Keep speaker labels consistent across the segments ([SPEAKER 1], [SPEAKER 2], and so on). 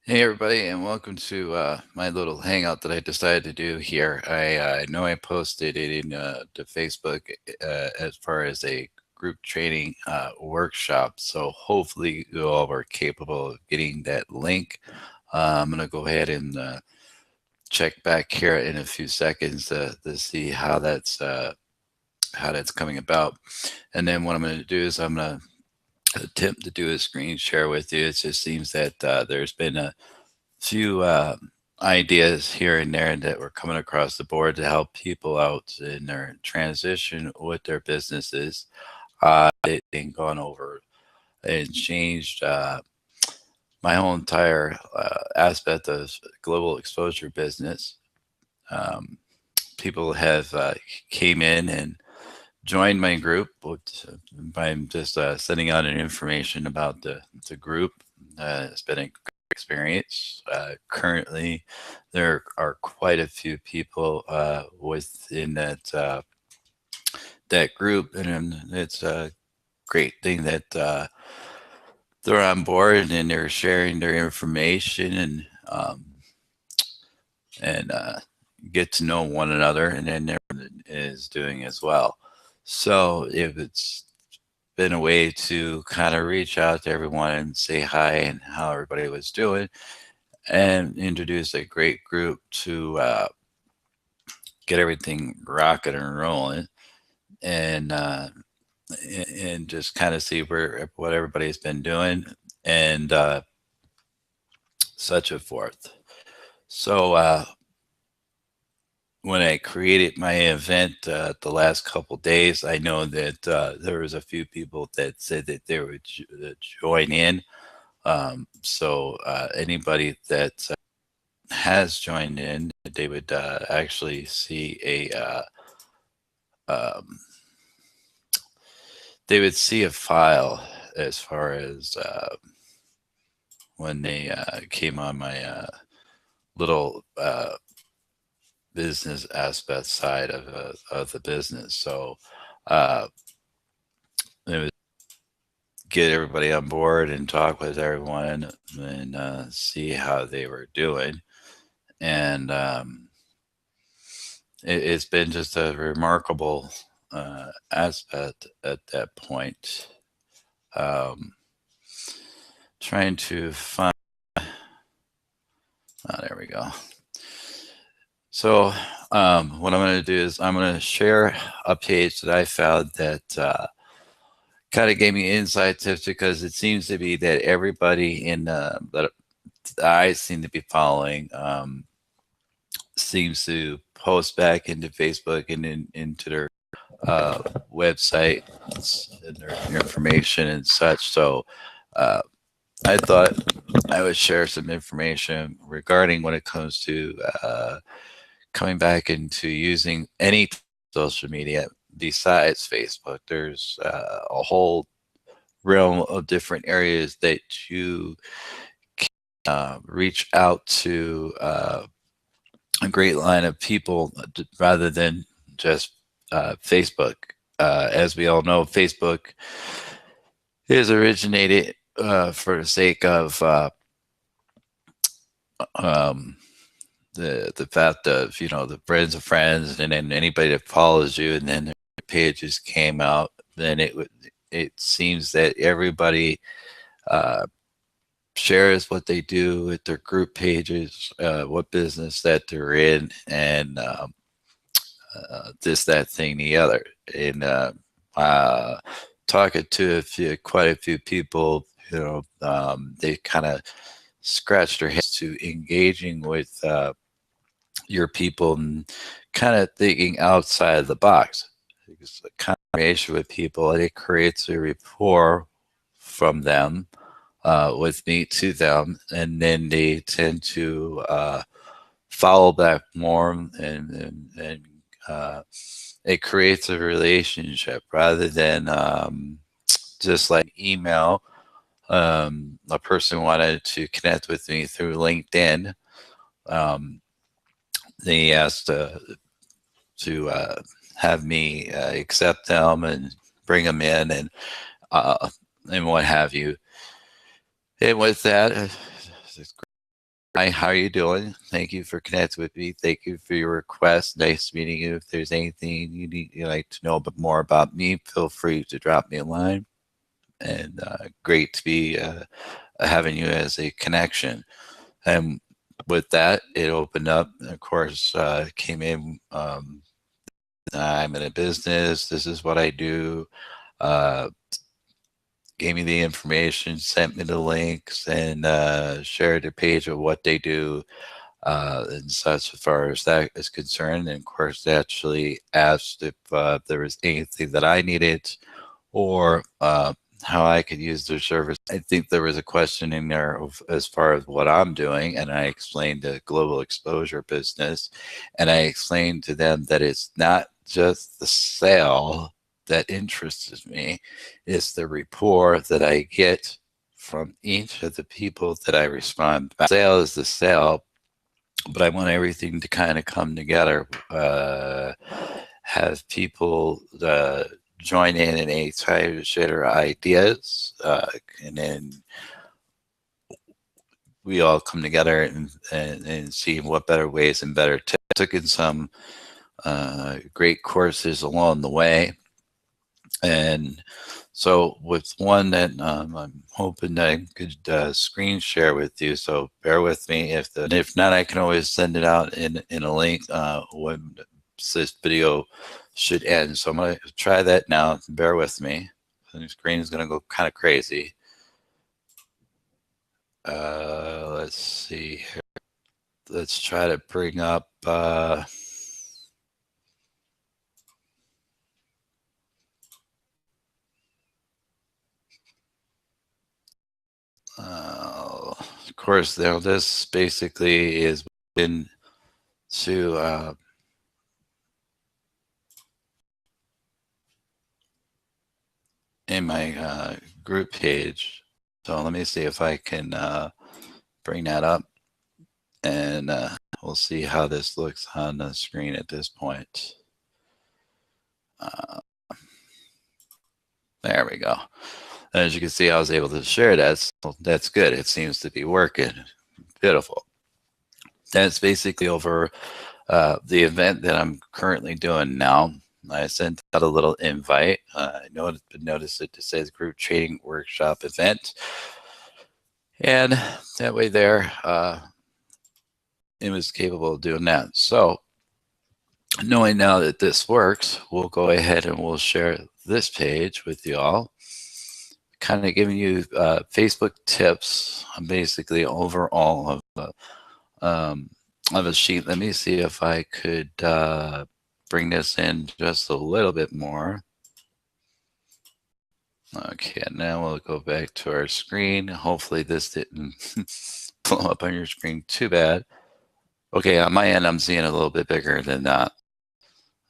[SPEAKER 1] Hey everybody, and welcome to my little hangout that I decided to do here. I know I posted it in the Facebook as far as a group training workshop, so hopefully you all were capable of getting that link. I'm going to go ahead and check back here in a few seconds to see how that's coming about. And then what I'm going to do is I'm going to attempt to do a screen share with you. It just seems that there's been a few ideas here and there that were coming across the board to help people out in their transition with their businesses. It been gone over and changed my whole entire aspect of global exposure business. Um, People have came in and joined my group by just sending out an information about the group. It's been a great experience. Currently, there are quite a few people within that group, and it's a great thing that they're on board and they're sharing their information and get to know one another, and then everyone is doing as well. So if it's been a way to kind of reach out to everyone and say hi and how everybody was doing and introduce a great group to get everything rocking and rolling and and just kind of see where what everybody's been doing and such a forth. So when I created my event the last couple days, I know that there was a few people that said that they would join in. So anybody that has joined in, they would actually see um, they would see a file as far as when they came on my little business aspect side of the business. So uh, it was get everybody on board and talk with everyone and see how they were doing. And it's been just a remarkable aspect at that point. Um, Trying to find, there we go. So what I'm going to do is I'm going to share a page that I found that kind of gave me insight tips because it seems to be that everybody in that I seem to be following seems to post back into Facebook and into their uh, website and their information and such. So uh, I thought I would share some information regarding when it comes to coming back into using any social media besides Facebook. There's a whole realm of different areas that you can reach out to a great line of people rather than just Facebook. As we all know, Facebook is originated for the sake of um, the fact of the friends of friends, and then anybody that follows you, and then the pages came out. Then it seems that everybody uh, shares what they do with their group pages, what business that they're in, and this, that thing, the other. And uh, talking to quite a few people, they kind of scratch their heads to engaging with your people and kind of thinking outside of the box. It's a combination with people, and it creates a rapport from them with me to them, and then they tend to follow back more, and it creates a relationship rather than just like email. A person wanted to connect with me through LinkedIn. Um, they asked to have me accept them and bring them in uh, and what have you. And with that, Hi, how are you doing? Thank you for connecting with me. Thank you for your request. Nice meeting you. If there's anything you'd like to know more about me, feel free to drop me a line. And great to be having you as a connection. And with that, it opened up. Of course, came in. I'm in a business. This is what I do. Uh, Gave me the information, sent me the links, and shared a page of what they do and such as far as that is concerned. And of course, they actually asked if there was anything that I needed or how I could use their service. I think there was a question in there of, as far as what I'm doing, and I explained the global exposure business, and I explained to them that it's not just the sale that interests me, it's the rapport that I get from each of the people that I respond back. Sale is the sale, but I want everything to kind of come together. Have people join in and they try to share ideas, and then we all come together and see what better ways and better tips. Took in some great courses along the way, and so with one that I'm hoping that I could screen share with you. So bear with me. If not, I can always send it out in a link when this video should end. So I'm going to try that now. Bear with me. The screen is going to go kind of crazy. Let's see here. Let's try to bring up. Of course, now this basically is into in my group page. So let me see if I can bring that up, and we'll see how this looks on the screen at this point. Uh, there we go. As you can see, I was able to share that. So that's good. It seems to be working. Beautiful. That's basically over the event that I'm currently doing now. I sent out a little invite. I noticed it says group training workshop event. And that way there, it was capable of doing that. So knowing now that this works, we'll go ahead and we'll share this page with you all. Kind of giving you Facebook tips, basically overall of a sheet. Let me see if I could bring this in just a little bit more. Okay, now we'll go back to our screen. Hopefully this didn't blow up on your screen too bad. Okay, on my end, I'm seeing a little bit bigger than that.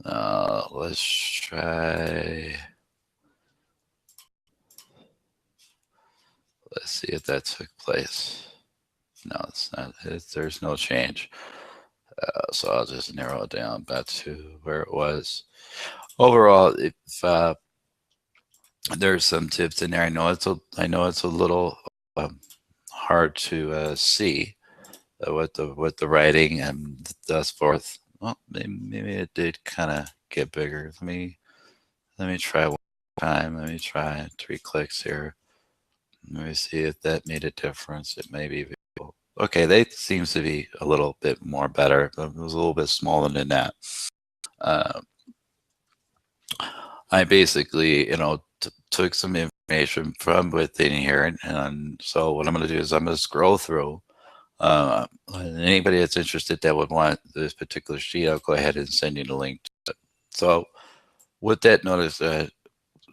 [SPEAKER 1] Let's try. Let's see if that took place. No, it's not. There's no change. So I'll just narrow it down back to where it was. Overall, if there's some tips in there, I know it's a little hard to see with the writing and thus forth. Well, maybe it did kind of get bigger. Let me try one time. Let me try 3 clicks here. Let me see if that made a difference. It may be visible. Okay, that seems to be a little bit more better. It was a little bit smaller than that. I basically, took some information from within here, and so what I'm going to do is I'm going to scroll through. Anybody that's interested that would want this particular sheet, I'll go ahead and send you the link to it. So with that notice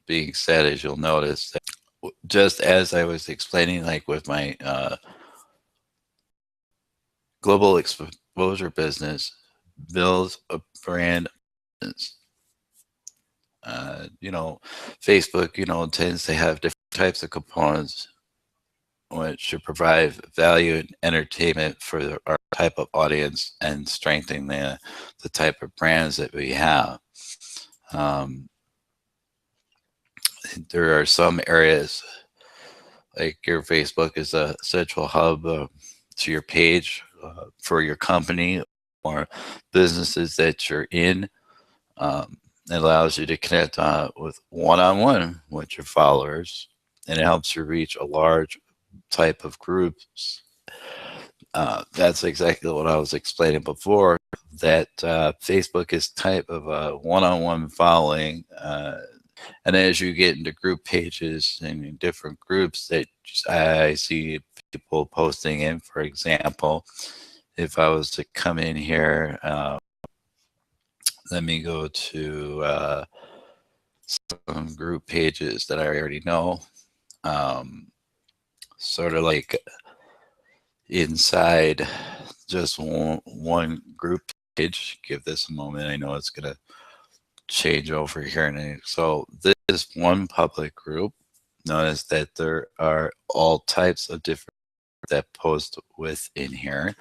[SPEAKER 1] being said, as you'll notice, that just as I was explaining, like with my global exposure business, builds a brand business. Facebook, tends to have different types of components which should provide value and entertainment for our type of audience and strengthening the type of brands that we have. There are some areas like your Facebook is a central hub to your page for your company or businesses that you're in. It allows you to connect with one-on-one with your followers, and it helps you reach a large type of groups. That's exactly what I was explaining before, that Facebook is type of a one-on-one following. And as you get into group pages and in different groups that I see people posting in, for example, if I was to come in here, let me go to some group pages that I already know. Sort of like inside just one group page. Give this a moment. I know it's going to change over here. So this is one public group. Notice that there are all types of different that post within here.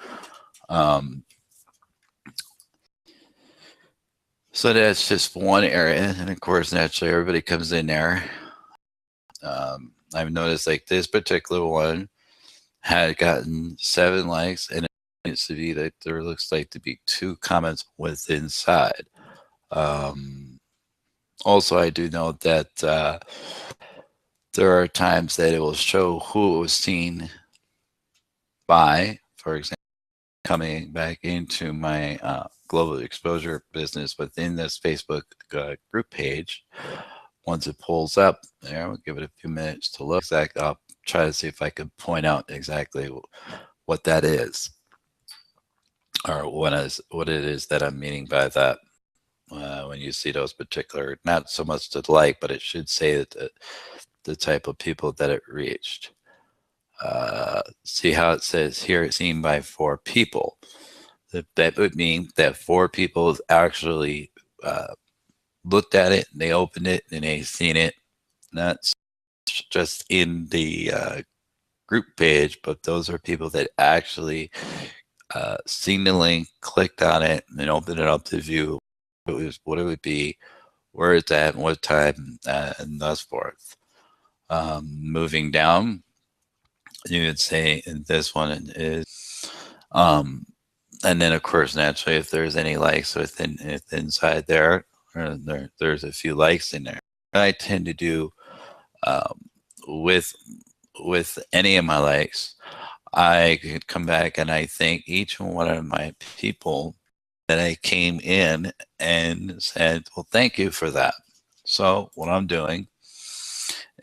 [SPEAKER 1] So that's just one area, and of course, naturally, everybody comes in there. I've noticed like this particular one had gotten 7 likes, and it seems to be that there looks like to be 2 comments with inside. Also, I do know that there are times that it will show who it was seen by. For example, coming back into my global exposure business within this Facebook group page. Once it pulls up there, we'll give it a few minutes to look. I'll try to see if I can point out exactly what that is, or what it is that I'm meaning by that. When you see those particular, not so much the like, but it should say that the type of people that it reached. See how it says here, it's seen by 4 people. That would mean that 4 people actually looked at it, and they opened it, and they seen it. Not just in the group page, but those are people that actually seen the link, clicked on it, and then opened it up to view what it would be, where it's at, and what time, and thus forth. Moving down, you would say this one is, and then of course, naturally, if there's any likes inside there, there's a few likes in there. I tend to do with any of my likes, I could come back and I thank each one of my people that I came in and said, well, thank you for that. So what I'm doing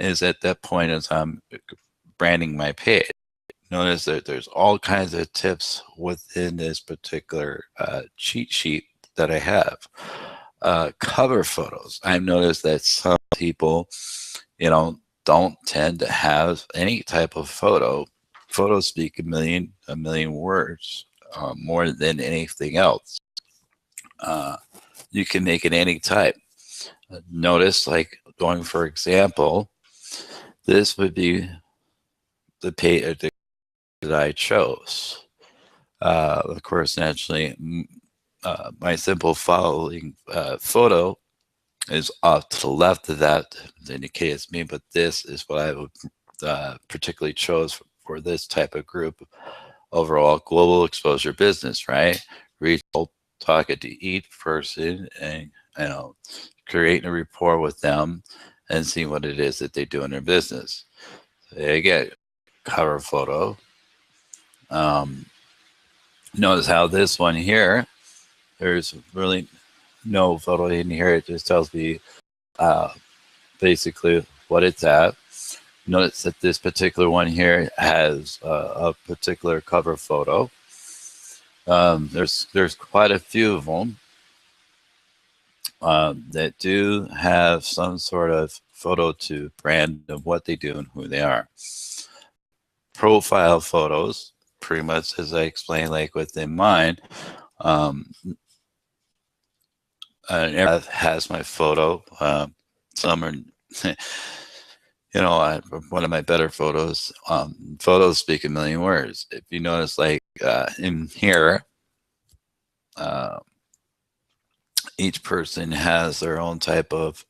[SPEAKER 1] is at that point as I'm branding my page, notice that there's all kinds of tips within this particular cheat sheet that I have. Cover photos. I've noticed that some people, don't tend to have any type of photo. Photos speak a million words more than anything else. You can make it any type. Notice, like going for example, this would be the page that I chose. Of course, naturally, my simple following photo is off to the left of that to indicate it's me, but this is what I would particularly chose for this type of group. Overall, global exposure business, right? Retail, talking to each person and creating a rapport with them and seeing what it is that they do in their business. So again, cover photo. Notice how this one here, there's really no photo in here. It just tells me basically what it's at. Notice that this particular one here has a particular cover photo. There's quite a few of them that do have some sort of photo to brand of what they do and who they are. Profile photos, pretty much as I explained, like within mine, has my photo. Some are, one of my better photos. Photos speak a million words. If you notice, like in here, each person has their own type of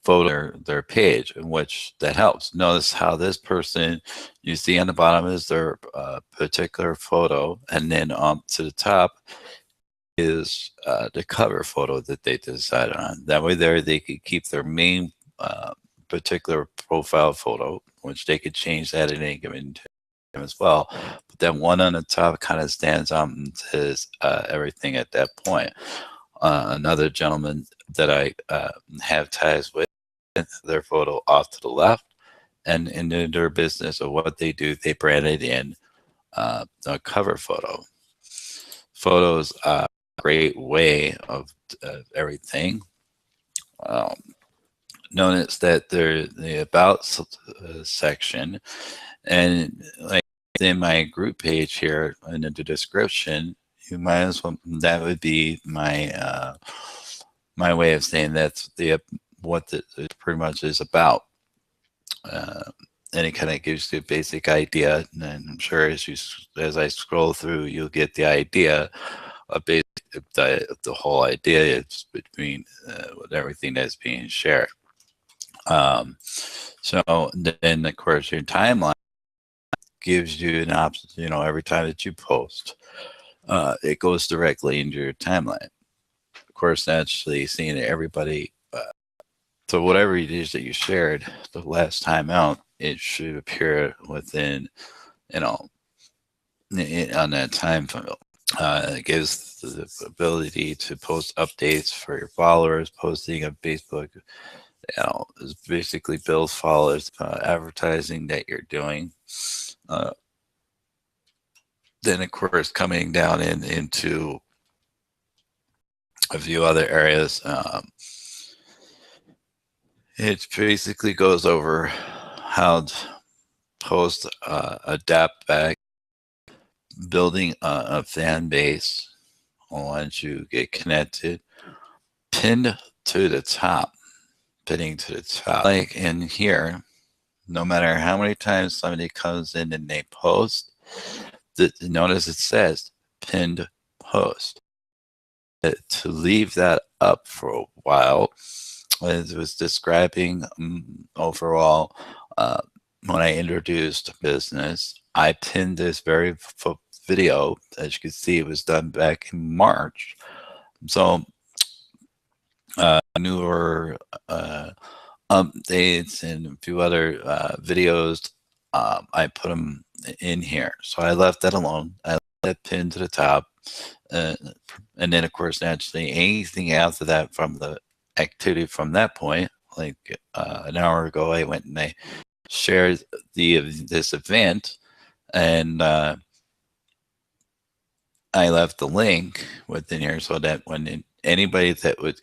[SPEAKER 1] photo their page, in which that helps. Notice how this person, you see on the bottom is their particular photo, and then to the top is the cover photo that they decided on. That way there they could keep their main particular profile photo, which they could change that at any given time as well. But that one on the top kind of stands out and says everything at that point. Another gentleman that I have ties with, their photo off to the left, and in their business or what they do, they branded in a cover photo. Photos are a great way of everything. Um, Notice that there's the about section, and like in my group page here in the description, you might as well, that would be my my way of saying that's the what it pretty much is about. Uh, and it kind of gives you a basic idea, and I'm sure as I scroll through, you'll get the idea of the whole idea is between with everything that's being shared. So then, of course, your timeline gives you an option. You know, every time that you post, it goes directly into your timeline. Of course, naturally, seeing everybody. So whatever it is that you shared the last time out, it should appear within, you know, on that time funnel. It gives the ability to post updates for your followers, posting on Facebook. You know, is basically build followers, advertising that you're doing. Uh, then, of course, coming down into a few other areas, it basically goes over how to post, adapt back, building a fan base once you get connected, pinned to the top, pinning to the top. Like in here, no matter how many times somebody comes in and they post, notice it says pinned post. To leave that up for a while, as it was describing overall, when I introduced business, I pinned this very video. As you can see, it was done back in March. So newer updates and a few other videos, I put them in here. So I left that alone. I left that pinned to the top. And then, of course, naturally, anything after that from the activity from that point, like an hour ago, I went and I shared this event, and I left the link within here so that when anybody that would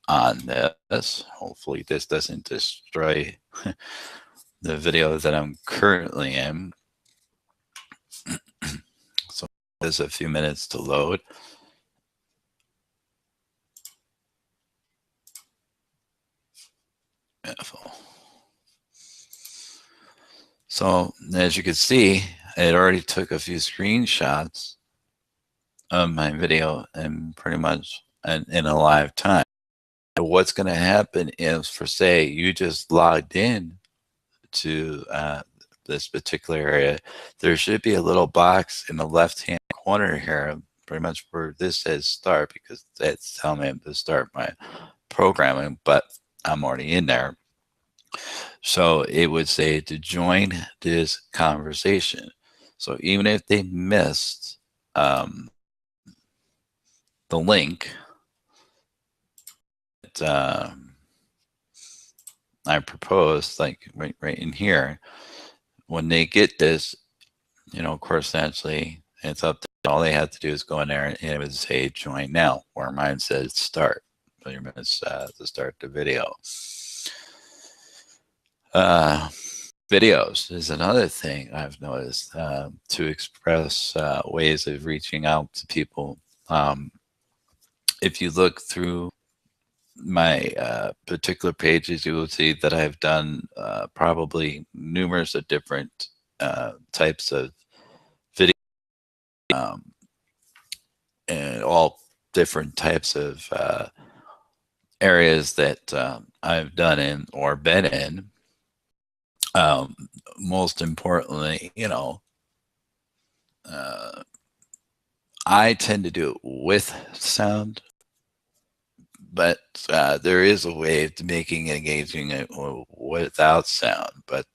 [SPEAKER 1] on this, hopefully this doesn't destroy the video that I'm currently in. So there's a few minutes to load. So as you can see, it already took a few screenshots of my video and pretty much in a live time. What's going to happen is, for say you just logged in to this particular area, there should be a little box in the left hand corner here, pretty much where this says start, because that's telling me to start my programming, but I'm already in there. So it would say to join this conversation. So even if they missed the link that I proposed, like right in here, when they get this, you know, of course, naturally, it's up to all they have to do is go in there and it would say join now, where mine says start. So you're to start the video. Videos is another thing I've noticed to express ways of reaching out to people. If you look through my particular pages, you will see that I've done probably numerous of different types of video, and all different types of areas that I've done in or been in. Um, Most importantly, uh, I tend to do it with sound, but there is a way of making it engaging it without sound. But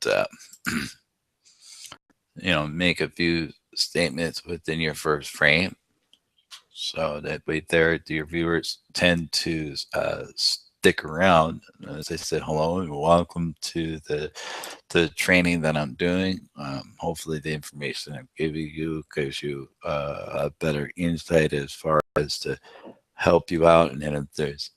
[SPEAKER 1] make a few statements within your first frame, so that way there your viewers tend to stick around. As I said, hello and welcome to the training that I'm doing. Hopefully the information I'm giving you gives you a better insight as far as to help you out. And then if there's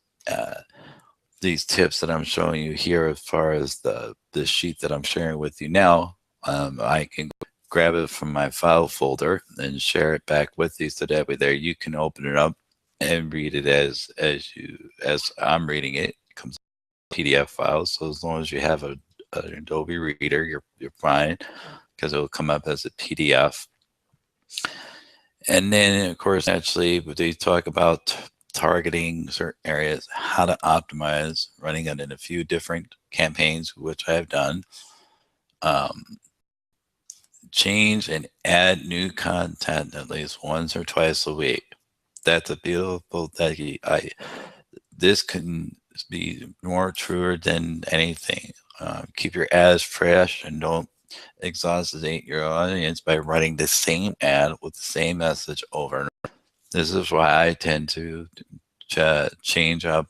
[SPEAKER 1] these tips that I'm showing you here, as far as the sheet that I'm sharing with you now, I can grab it from my file folder and share it back with you, so that way there you can open it up and read it as I'm reading it. It comes PDF files, so as long as you have an Adobe Reader, you're fine, because it will come up as a PDF. And then, of course, naturally, they talk about targeting certain areas, how to optimize, running it in a few different campaigns, which I have done. Change and add new content at least once or twice a week. That's a beautiful thing. This can be more truer than anything. Keep your ads fresh and don't exhaustivate your audience by running the same ad with the same message over and over. This is why I tend to change up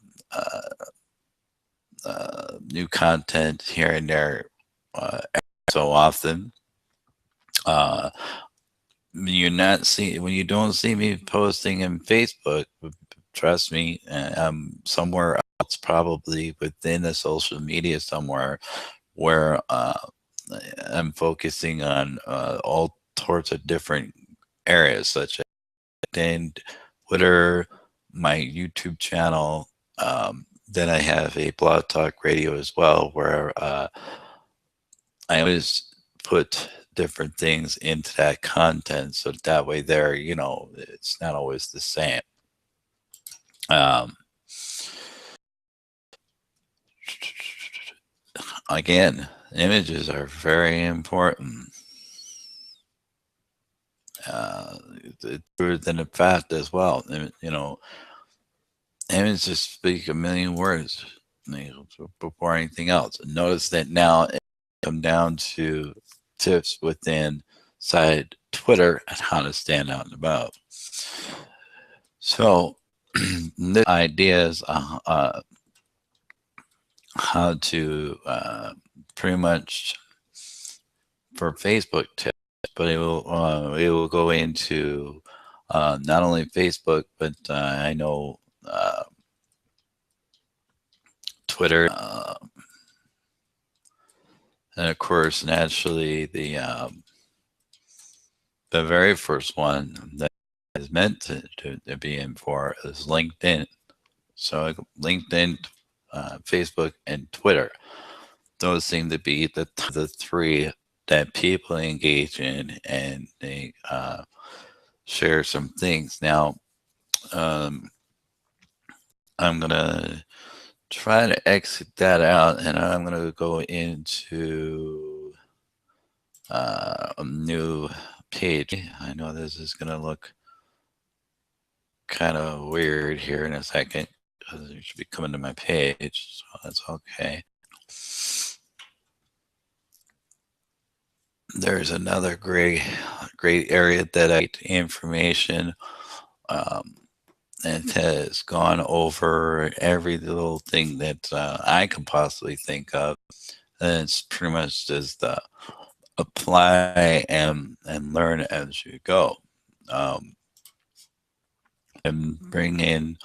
[SPEAKER 1] new content here and there so often. When you don't see me posting in Facebook, trust me, I'm somewhere else, probably within a social media somewhere, where I'm focusing on all sorts of different areas, such as LinkedIn, Twitter, my YouTube channel. Then I have a Blog Talk Radio as well, where I always put different things into that content, so that way there, it's not always the same. Um, Again, images are very important. It's truer than a fact as well. Images speak a million words, before anything else. Notice that now it come down to tips within side Twitter and how to stand out and about. So, the ideas how to pretty much for Facebook tips, but it will go into not only Facebook, but I know Twitter, and of course, naturally, the very first one that is meant to be in for is LinkedIn. So LinkedIn, Facebook, and Twitter. Those seem to be the three that people engage in, and they share some things. Now, I'm gonna try to exit that out, and I'm gonna go into a new page. I know this is gonna look kind of weird here in a second, because you should be coming to my page, so that's okay. There's another great area that I get information, and has gone over every little thing that I can possibly think of. And it's pretty much just apply and learn as you go. And bring in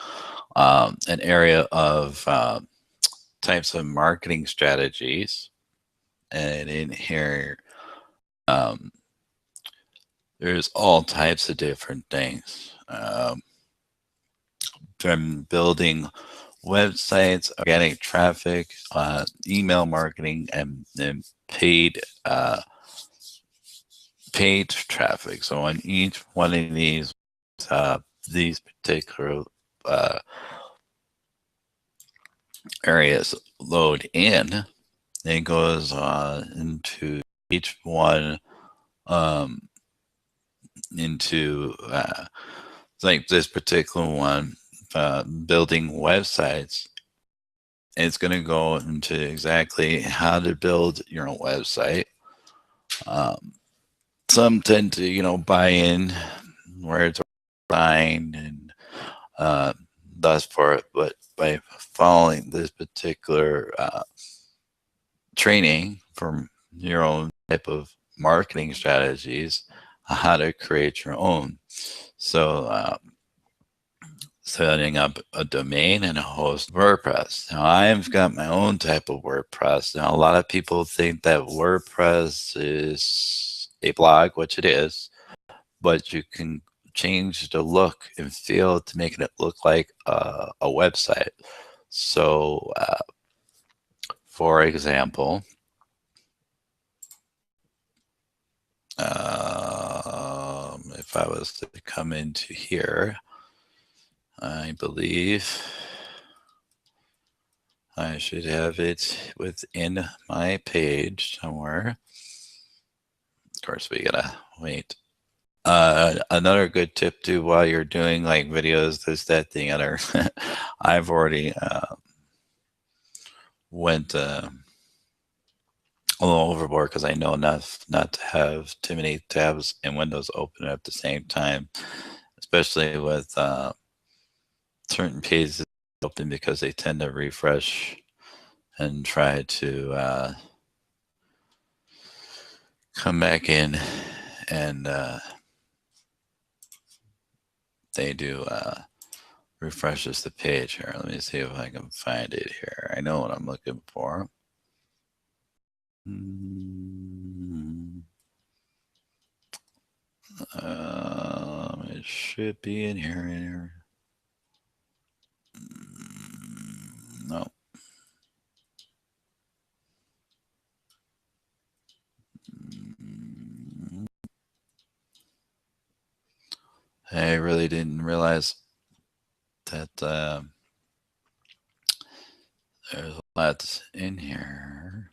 [SPEAKER 1] an area of types of marketing strategies. And in here, there's all types of different things. From building websites, organic traffic, email marketing, and paid traffic. So on each one of these particular areas load in, it goes into each one, um, into like this particular one, building websites. It's going to go into exactly how to build your own website. Um, some tend to, buy in where it's signed and uh, thus for, but by following this particular training from your own type of marketing strategies, how to create your own. So, setting up a domain and a host WordPress. Now, I've got my own type of WordPress. Now, a lot of people think that WordPress is a blog, which it is, but you can change the look and feel to make it look like a website. So, for example, if I was to come into here, I believe I should have it within my page somewhere. Of course, we gotta wait. Another good tip too, while you're doing like videos, this, that, the other, I've already went a little overboard because I know not to have too many tabs and windows open at the same time, especially with certain pages open because they tend to refresh and try to come back in, and they do refreshes the page here. Let me see if I can find it here. I know what I'm looking for. It should be in here. No. I really didn't realize that there's a lot in here.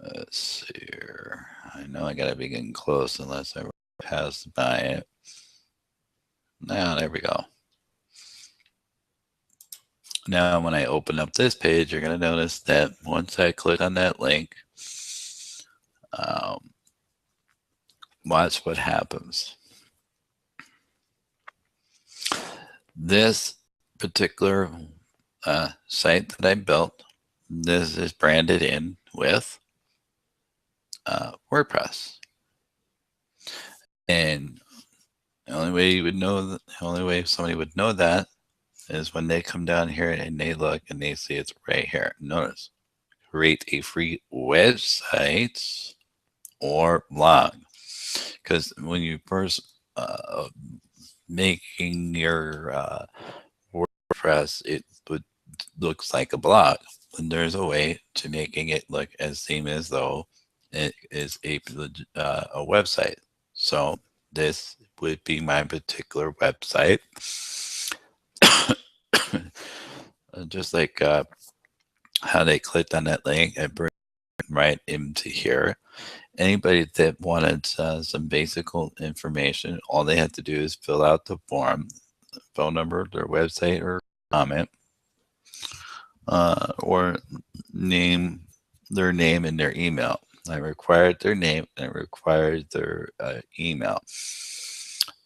[SPEAKER 1] Let's see here. I know I gotta be getting close unless I pass by it. Now, there we go. Now, when I open up this page, you're gonna notice that once I click on that link, watch what happens. This particular site that I built, this is branded in with WordPress. And the only way you would know, the only way somebody would know that is when they come down here and they look and they see it's right here. Notice, create a free website or blog. Because when you first making your WordPress, it looks like a blog. And there's a way to making it look as same as though it is a website. So this would be my particular website. Just like how they clicked on that link and bring right into here. Anybody that wanted some basic information, all they had to do is fill out the form, phone number, their website, or comment, or name their name and their email. I required their name and I required their email.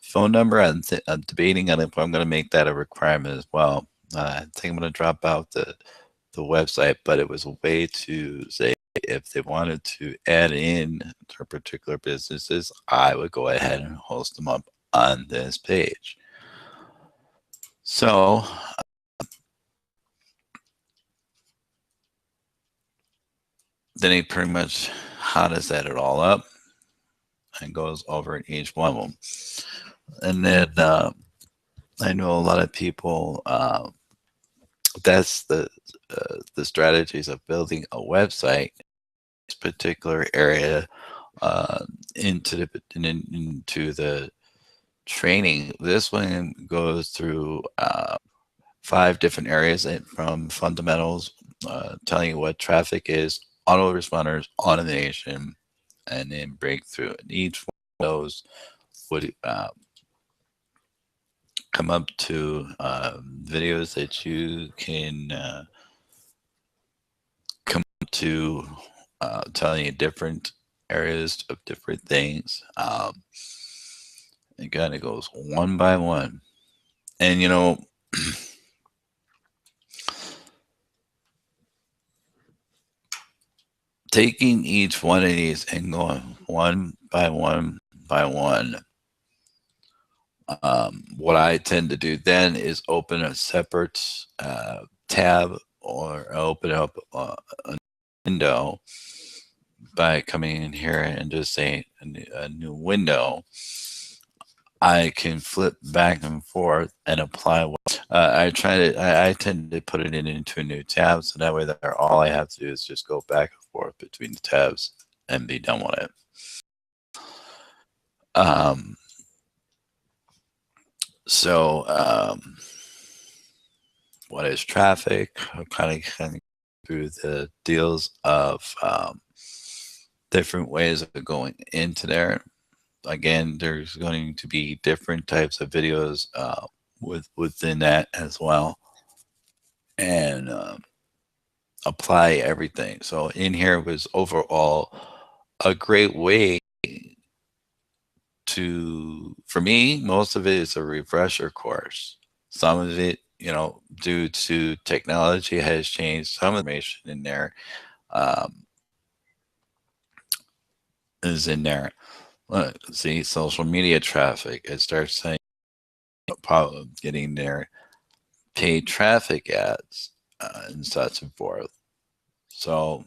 [SPEAKER 1] Phone number, I'm debating on if I'm going to make that a requirement as well. I think I'm going to drop out the website, but it was a way to say if they wanted to add in their particular businesses, I would go ahead and host them up on this page. So then he pretty much how to set it all up and goes over each one of them. And then I know a lot of people, that's the strategies of building a website in this particular area into the training. This one goes through 5 different areas from fundamentals, telling you what traffic is, autoresponders, automation, and then breakthrough. And each one of those would come up to videos that you can come to, telling you different areas of different things. It kind of goes one by one. And, taking each one of these and going one by one by one, what I tend to do then is open a separate tab or open up a window by coming in here and just saying a new window. I can flip back and forth and apply what I tend to put it into a new tab, so that way there all I have to do is just go back and forth between the tabs and be done with it. Um, so what is traffic? I'm kind of through the deals of different ways of going into there. Again, there's going to be different types of videos within that as well, and apply everything. So in here was overall a great way for me, most of it is a refresher course. Some of it, due to technology has changed, some information in there um, is in there. Look, see, social media traffic, it starts saying problem getting their paid traffic ads and such and forth. So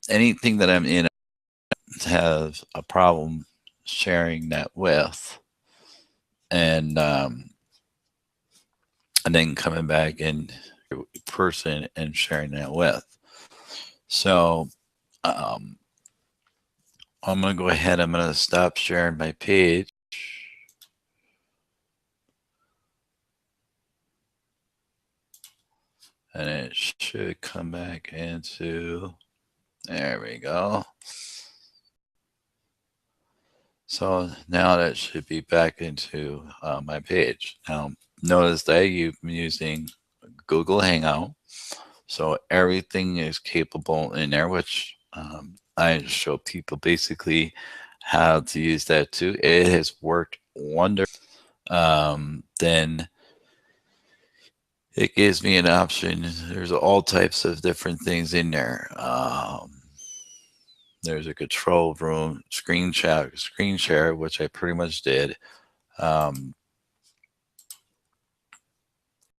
[SPEAKER 1] anything that I'm in have a problem sharing that with, and then coming back in person and sharing that with. So um, I'm going to go ahead. I'm going to stop sharing my page. And it should come back into, there we go. So now that should be back into my page. Now, notice that you've been using Google Hangout. So everything is capable in there, which I show people basically how to use that too. It has worked wonderful. Then it gives me an option. There's all types of different things in there. There's a control room, screen share, which I pretty much did.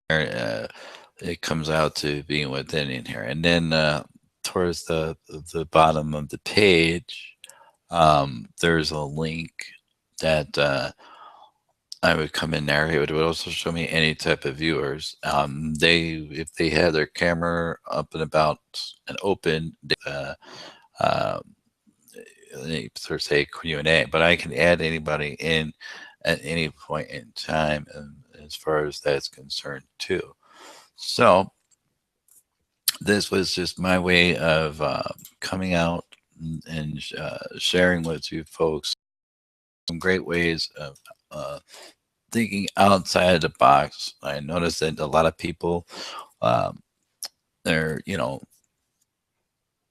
[SPEAKER 1] It comes out to being within in here, and then towards the bottom of the page, there's a link that I would come in there. It would also show me any type of viewers. If they had their camera up and about and open, uh, they sort of say Q&A, but I can add anybody in at any point in time, as far as that's concerned too. So this was just my way of coming out and sharing with you folks some great ways of thinking outside the box. I noticed that a lot of people, um, they're,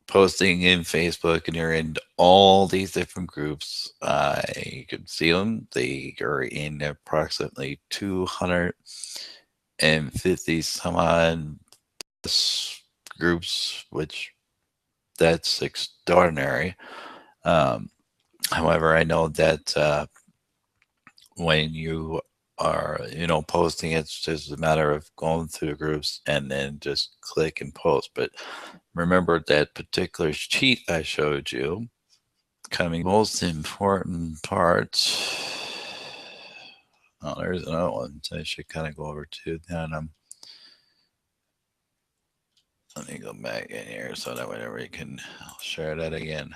[SPEAKER 1] posting in Facebook and they're in all these different groups. You can see them. They are in approximately 250 some odd groups, which that's extraordinary. Um, However, I know that when you are, posting, it's just a matter of going through the groups and then just click and post. But remember that particular sheet I showed you coming most important part. Oh, there's another one. So I should kind of go over to that. Let me go back in here so that whenever you can share that again.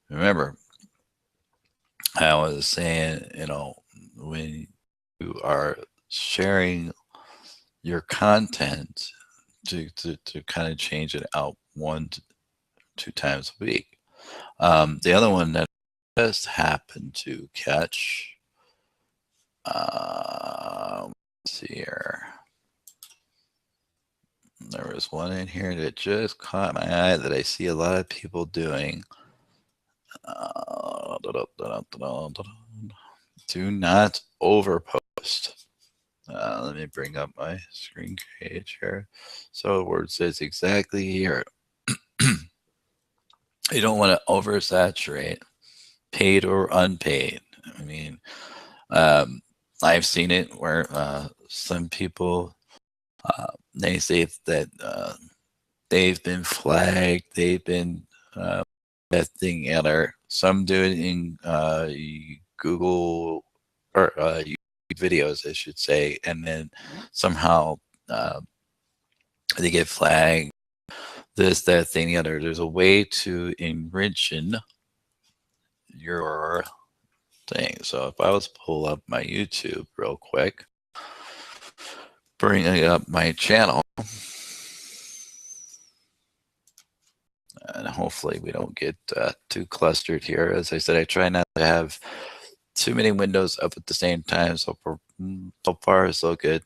[SPEAKER 1] remember, I was saying, when you are sharing your content to kind of change it out 1 to 2 times a week. The other one that just happened to catch, let's see here. There was one in here that just caught my eye that I see a lot of people doing. Do not overpost. Let me bring up my screen page here. So where it says exactly here, you don't want to oversaturate, paid or unpaid. I mean, um, I've seen it where some people they say that they've been flagged, they've been that thing other. Some do it in Google or videos, I should say, and then somehow uh, they get flagged. This, that, thing, the other. There's a way to enrich your thing. So if I was to pull up my YouTube real quick, bringing up my channel, and hopefully we don't get too clustered here. As I said, I try not to have too many windows up at the same time. So so far so good.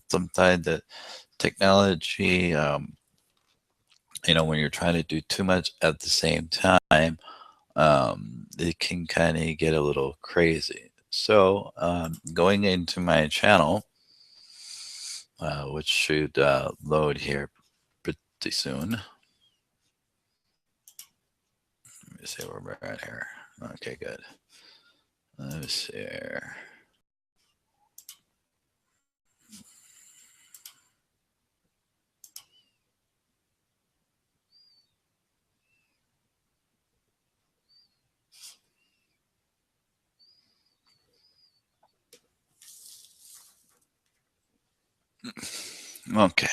[SPEAKER 1] Sometimes the technology, when you're trying to do too much at the same time, it can kind of get a little crazy. So going into my channel, which should load here pretty soon. Let me see where we're at here. Okay, good. Let's see here. Okay.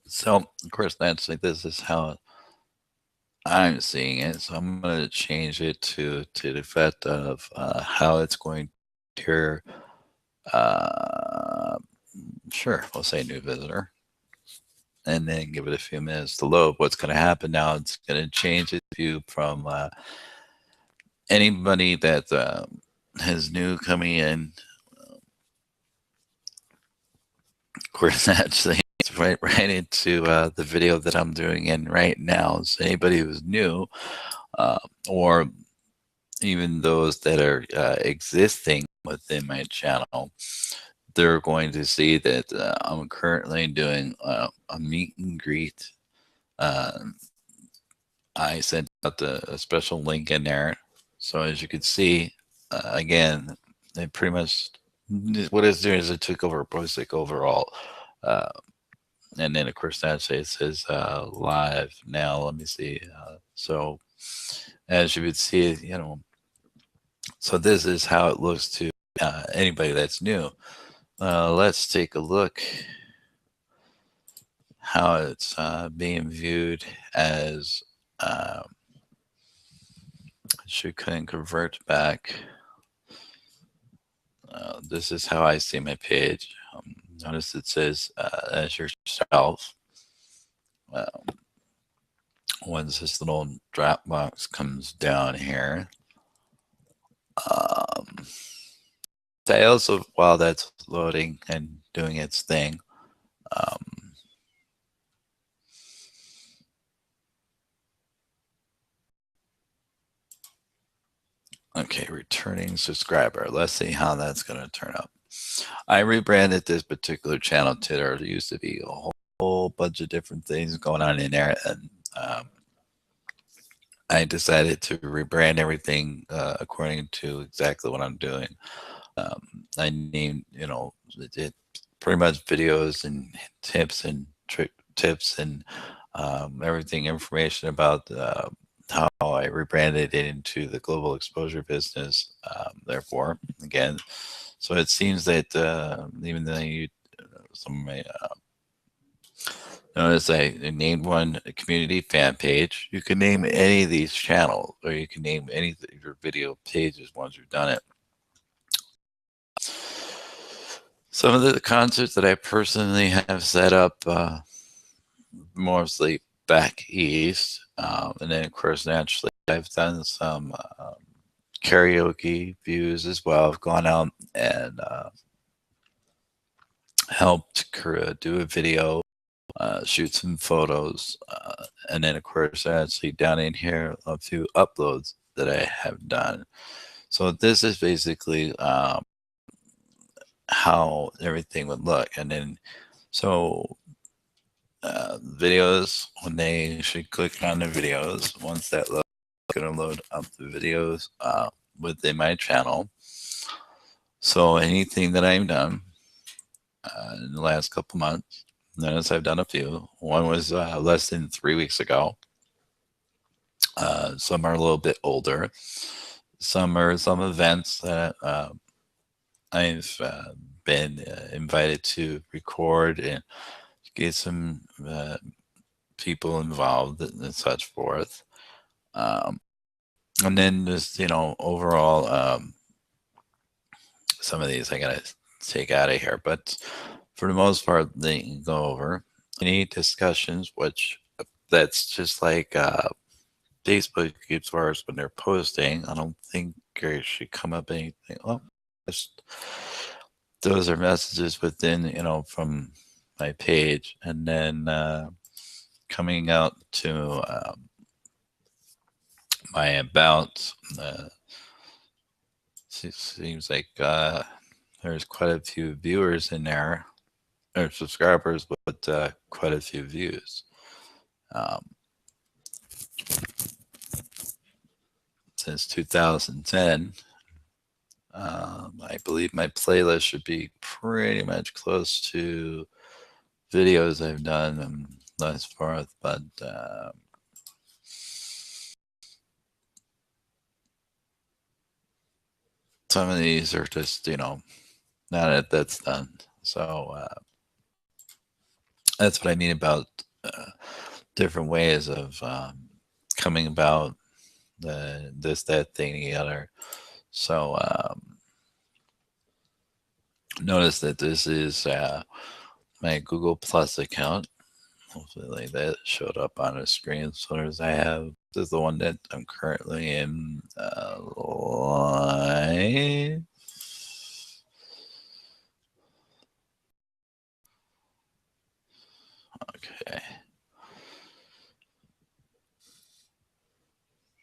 [SPEAKER 1] So, of course, this is how I'm seeing it. So I'm going to change it to the effect of how it's going to hear. Uh, sure, we'll say new visitor, and then give it a few minutes to load. What's going to happen now? It's going to change its view from anybody that is new coming in. Of course, actually, it's right into the video that I'm doing in right now. So anybody who's new, or even those that are existing within my channel, they're going to see that I'm currently doing a meet and greet. I sent out a special link in there. So as you can see, again, it pretty much, what it's doing is it took over Basic overall. Uh, and then of course that it says live now. Let me see. So as you would see, so this is how it looks to anybody that's new. Let's take a look how it's being viewed as should couldn't convert back. This is how I see my page. Notice it says as yourself. Once this little drop box comes down here, I also, while that's loading and doing its thing, okay, returning subscriber. Let's see how that's going to turn up. I rebranded this particular channel to there used to be a whole bunch of different things going on in there, and I decided to rebrand everything according to exactly what I'm doing. I named, it pretty much videos and tips and trick tips and everything, information about how I rebranded it into the global exposure business. Therefore, again, so it seems that even though some of my Notice I named one a community fan page. You can name any of these channels, or you can name any of your video pages once you've done it. Some of the concerts that I personally have set up, mostly back east, and then of course naturally I've done some karaoke views as well. I've gone out and helped do a video, shoot some photos, and then of course actually down in here a few uploads that I have done. So this is basically how everything would look, and then so videos, when they should click on the videos, once that loads, going to load up the videos within my channel. So anything that I've done in the last couple months, notice I've done a few. One was less than 3 weeks ago. Some are a little bit older. Some are some events that I've been invited to record and get some people involved and such forth. And then just, overall, some of these I gotta take out of here, but for the most part, they can go over. Any discussions, which that's just like Facebook as far as when they're posting. I don't think there should come up anything. Oh, just, those are messages within, from my page, and then coming out to my about. Seems like there's quite a few viewers in there, or subscribers, but quite a few views. Since 2010, I believe my playlist should be pretty much close to videos I've done and thus forth, but some of these are just, now that that's done. So that's what I mean about different ways of coming about this, that, thing, the other. So notice that this is my Google Plus account. Hopefully that showed up on the screen as soon as I have. This is the one that I'm currently in live. Okay.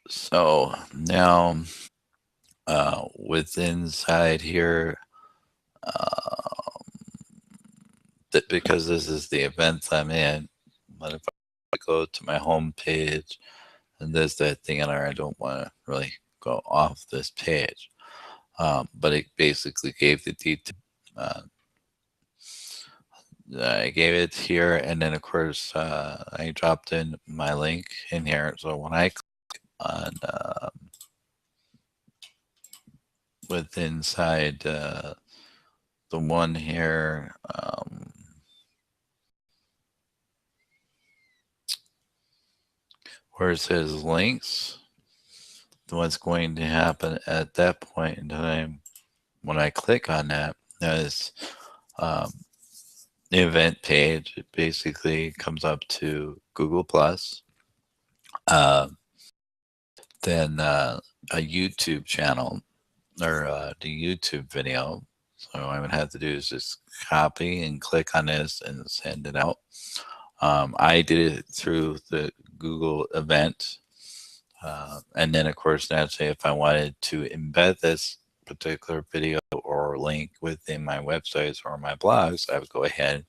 [SPEAKER 1] So now with inside here, that because this is the event I'm in, but if I go to my home page and there's that thing in there, I don't want to really go off this page. But it basically gave the detail. I gave it here, and then of course I dropped in my link in here. So when I click on with inside the one here, where it says links, what's going to happen at that point in time when I click on that is the event page. It basically comes up to Google Plus, then a YouTube channel, or the YouTube video. So what I would have to do is just copy and click on this and send it out. I did it through the Google event. And then, of course, naturally, if I wanted to embed this particular video or link within my websites or my blogs, I would go ahead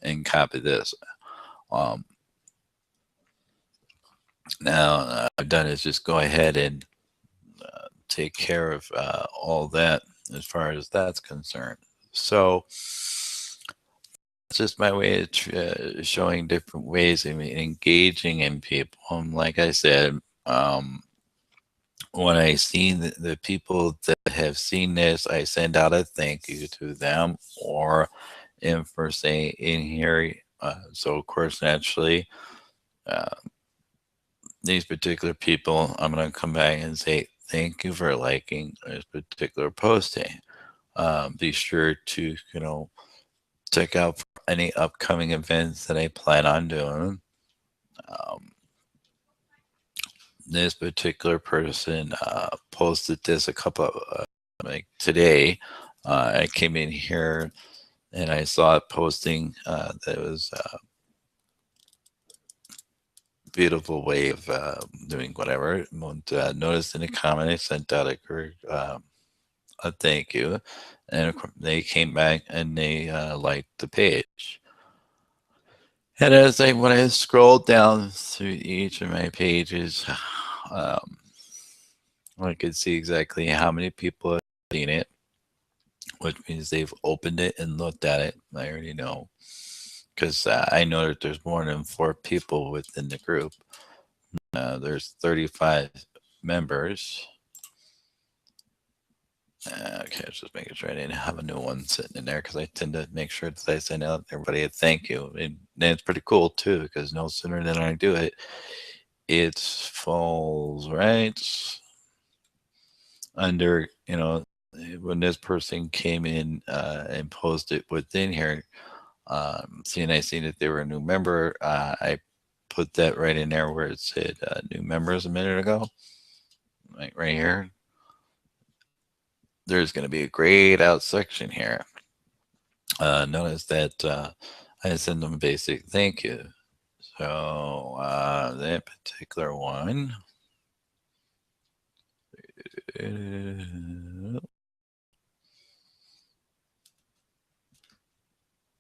[SPEAKER 1] and copy this. Now, I've done is just go ahead and take care of all that as far as that's concerned. So it's just my way of showing different ways of engaging in people. Like I said, when I see the people that have seen this, I send out a thank you to them, or if for say in here So of course, naturally, uh, these particular people, I'm going to come back and say thank you for liking this particular posting. Be sure to, check out for any upcoming events that I plan on doing. Um, this particular person posted this a couple of like today. I came in here and I saw it posting that was a beautiful way of doing whatever. Noticed in the comment I sent out a thank you, and they came back and they liked the page. And when I scrolled down through each of my pages, um, I could see exactly how many people have seen it, which means they've opened it and looked at it. I already know because I know that there's more than 4 people within the group. There's 35 members. Okay, let's just making sure I didn't have a new one sitting in there because I tend to make sure that I send out everybody a thank you. And it's pretty cool too because no sooner than I do it, it falls right under, when this person came in and posted within here, seeing I seen that they were a new member, I put that right in there where it said new members a minute ago, right here. There's going to be a grayed out section here. Notice that I send them a basic thank you. So that particular one.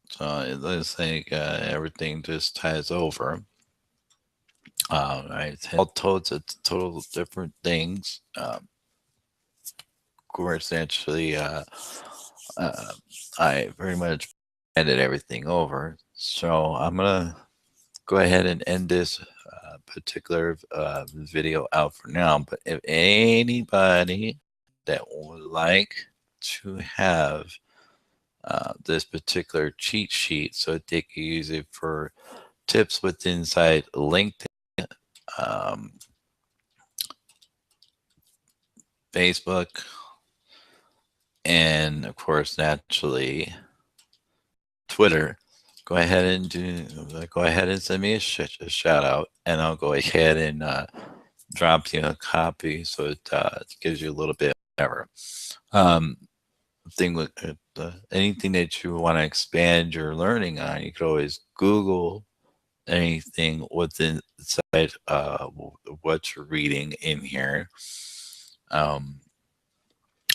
[SPEAKER 1] So it looks like everything just ties over. I tell total different things. Of course, actually, uh, I very much ended everything over. So I'm gonna go ahead and end this particular video out for now. But if anybody that would like to have this particular cheat sheet so that they can use it for tips with inside LinkedIn, um, Facebook, and of course, naturally, Twitter. Go ahead and send me a shout out, and I'll go ahead and drop you a copy so it gives you a little bit whatever. Um, thing with anything that you want to expand your learning on, you could always Google anything within inside what you're reading in here. Um,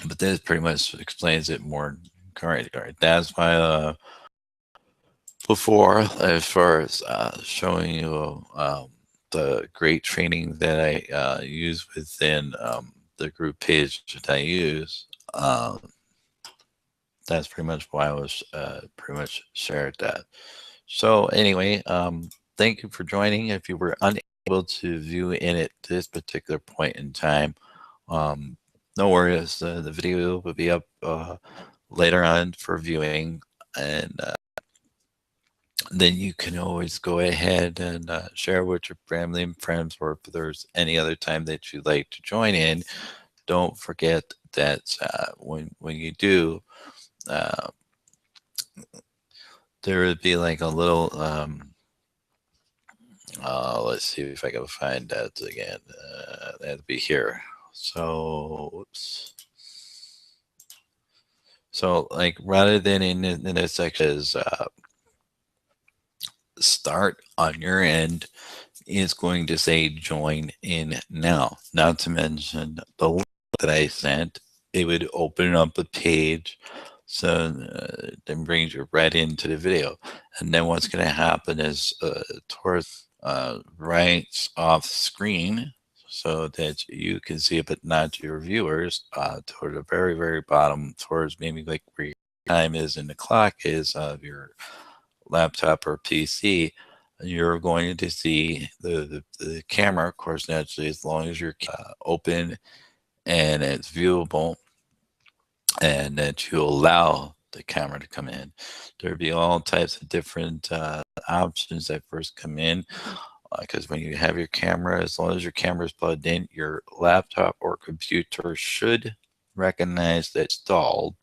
[SPEAKER 1] but this pretty much explains it more. All right. That's why before, as far as showing you the great training that I use within the group page that I use. That's pretty much why I was pretty much shared that. So anyway, thank you for joining. If you were unable to view in at this particular point in time, um, no worries. The video will be up later on for viewing, and then you can always go ahead and share with your family and friends, or if there's any other time that you'd like to join in. Don't forget that when you do, uh, there would be like a little let's see if I can find that again. That'd be here. So whoops. So like rather than in this section is start on your end, is going to say join in now. Not to mention the link that I sent, it would open up a page, so then brings you right into the video. And then what's going to happen is towards right off screen so that you can see it, but not your viewers, toward the very, very bottom, towards maybe like where your time is and the clock is of your laptop or PC, you're going to see the camera, of course, naturally, as long as you're open and it's viewable, and that you allow the camera to come in. There'd be all types of different options that first come in, because when you have your camera, as long as your camera is plugged in, your laptop or computer should recognize that it's installed.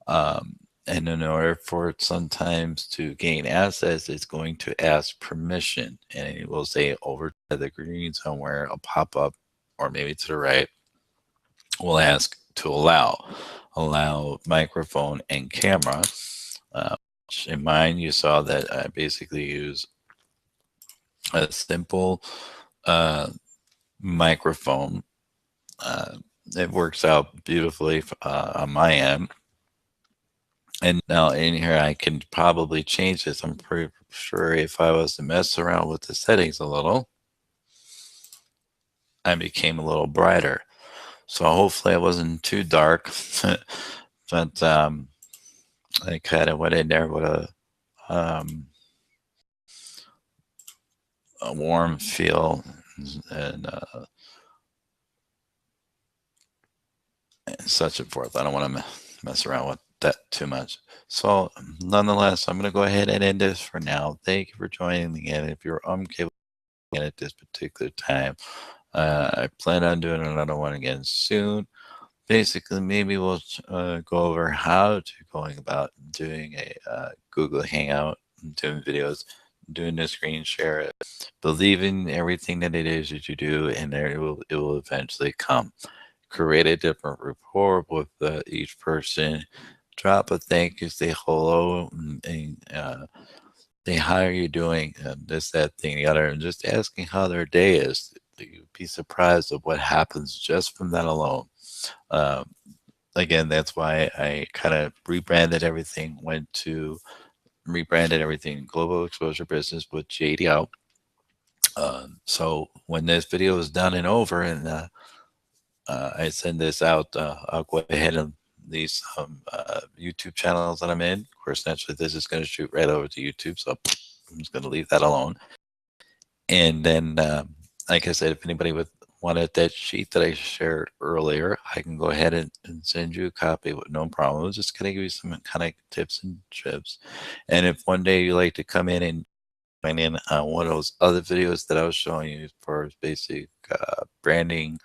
[SPEAKER 1] Um, and in order for it sometimes to gain access, it's going to ask permission, and it will say over to the green somewhere, a pop up, or maybe to the right, will ask to allow microphone and camera. In mine, you saw that I basically use a simple microphone. Uh, it works out beautifully on my end. And now in here, I can probably change this. I'm pretty sure if I was to mess around with the settings a little, I became a little brighter. So hopefully I wasn't too dark, but I kind of went in there with um, a warm feel and such and forth. I don't want to mess around with that too much. So nonetheless, I'm going to go ahead and end this for now. Thank you for joining me. And if you're uncapable at this particular time, I plan on doing another one again soon. Basically, maybe we'll go over how to going about doing a Google Hangout, doing videos, doing the screen share, believe in everything that it is that you do, and there it will eventually come. Create a different rapport with each person. Drop a thank you, say hello, and say how are you doing, this, that, thing, the other, and just asking how their day is. You'd be surprised of what happens just from that alone. Um, Again, that's why I kind of rebranded everything, rebranded everything Global Exposure Business with JDL. So when this video is done and over, and I send this out, I'll go ahead and these YouTube channels that I'm in. Of course, naturally, this is going to shoot right over to YouTube, so I'm just going to leave that alone. And then, like I said, if anybody wanted that sheet that I shared earlier, I can go ahead and send you a copy with no problem. It's just going to give you some kind of tips and trips. And if one day you like to come in and join in on one of those other videos that I was showing you as far as basic branding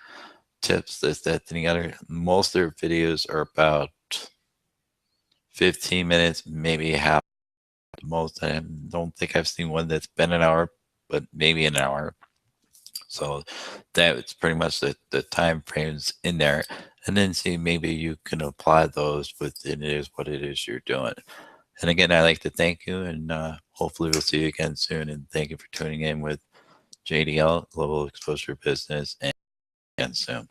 [SPEAKER 1] tips, this, that, and the other, most of their videos are about 15 minutes, maybe half. Most I don't think I've seen one that's been an hour, but maybe an hour. So that's pretty much the time frames in there. And then see, maybe you can apply those within it is what it is you're doing. And again, I'd like to thank you, and hopefully we'll see you again soon. And thank you for tuning in with JDL, Global Exposure Business, and soon.